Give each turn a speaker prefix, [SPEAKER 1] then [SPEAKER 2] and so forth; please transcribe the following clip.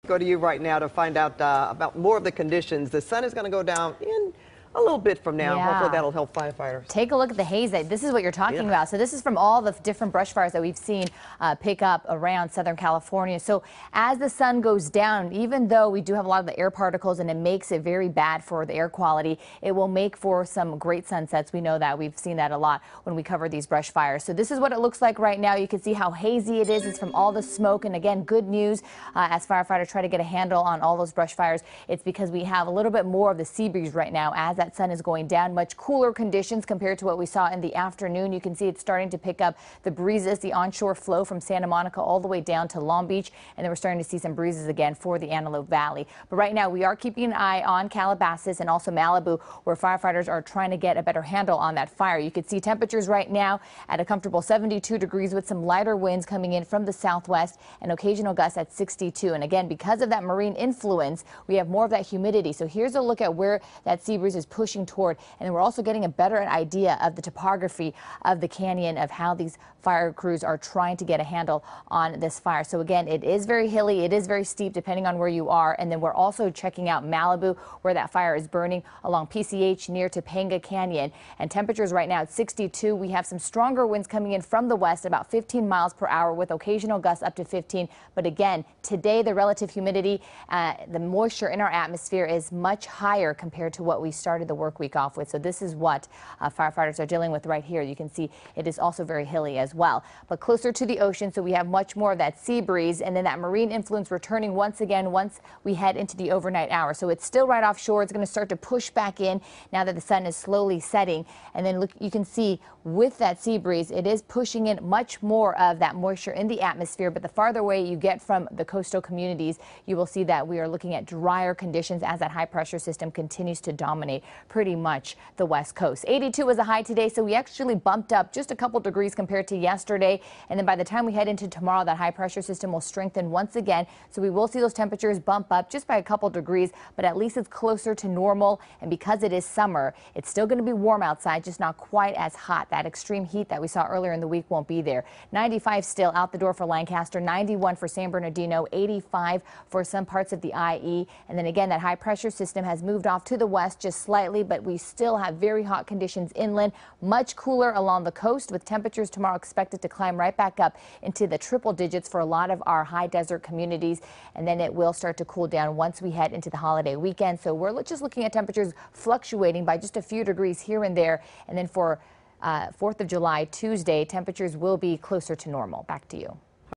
[SPEAKER 1] Go to you right now to find out about more of the conditions. The sun is going to go down in a little bit from now.
[SPEAKER 2] Yeah.
[SPEAKER 1] Hopefully that'll help firefighters.
[SPEAKER 2] Take a look at the haze. This is what you're talking about. So this is from all the different brush fires that we've seen pick up around Southern California. So as the sun goes down, even though we do have a lot of the air particles and it makes it very bad for the air quality, it will make for some great sunsets. We know that. We've seen that a lot when we cover these brush fires. So this is what it looks like right now. You can see how hazy it is. It's from all the smoke. And again, good news as firefighters try to get a handle on all those brush fires. It's because we have a little bit more of the sea breeze right now as that sun is going down. Much cooler conditions compared to what we saw in the afternoon. You can see it's starting to pick up the breezes, the onshore flow from Santa Monica all the way down to Long Beach. And then we're starting to see some breezes again for the Antelope Valley. But right now we are keeping an eye on Calabasas and also Malibu, where firefighters are trying to get a better handle on that fire. You can see temperatures right now at a comfortable 72 degrees with some lighter winds coming in from the southwest and occasional gusts at 62. And again, because of that marine influence, we have more of that humidity. So here's a look at where that sea breeze is pushing toward, and then we're also getting a better idea of the topography of the canyon, of how these fire crews are trying to get a handle on this fire. So again, it is very hilly, it is very steep depending on where you are, and then we're also checking out Malibu, where that fire is burning along PCH near Topanga Canyon, and temperatures right now at 62. We have some stronger winds coming in from the west, about 15 miles per hour with occasional gusts up to 15. But again, today the relative humidity, the moisture in our atmosphere is much higher compared to what we started the work week off with. So this is what firefighters are dealing with right here. You can see it is also very hilly as well, but closer to the ocean. So we have much more of that sea breeze and then that marine influence returning once again once we head into the overnight hour. So it's still right offshore. It's going to start to push back in now that the sun is slowly setting. And then look, you can see with that sea breeze, it is pushing in much more of that moisture in the atmosphere. But the farther away you get from the coastal communities, you will see that we are looking at drier conditions as that high pressure system continues to dominate pretty much the west coast. 82 was a high today, so we actually bumped up just a couple degrees compared to yesterday. And then by the time we head into tomorrow, that high pressure system will strengthen once again. So we will see those temperatures bump up just by a couple degrees, but at least it's closer to normal. And because it is summer, it's still going to be warm outside, just not quite as hot. That extreme heat that we saw earlier in the week won't be there. 95 still out the door for Lancaster, 91 for San Bernardino, 85 for some parts of the IE. And then again, that high pressure system has moved off to the west just slightly, but we still have very hot conditions inland, much cooler along the coast, with temperatures tomorrow expected to climb right back up into the triple digits for a lot of our high desert communities. And then it will start to cool down once we head into the holiday weekend. So we're just looking at temperatures fluctuating by just a few degrees here and there. And then for 4th of July, Tuesday, temperatures will be closer to normal. Back to you.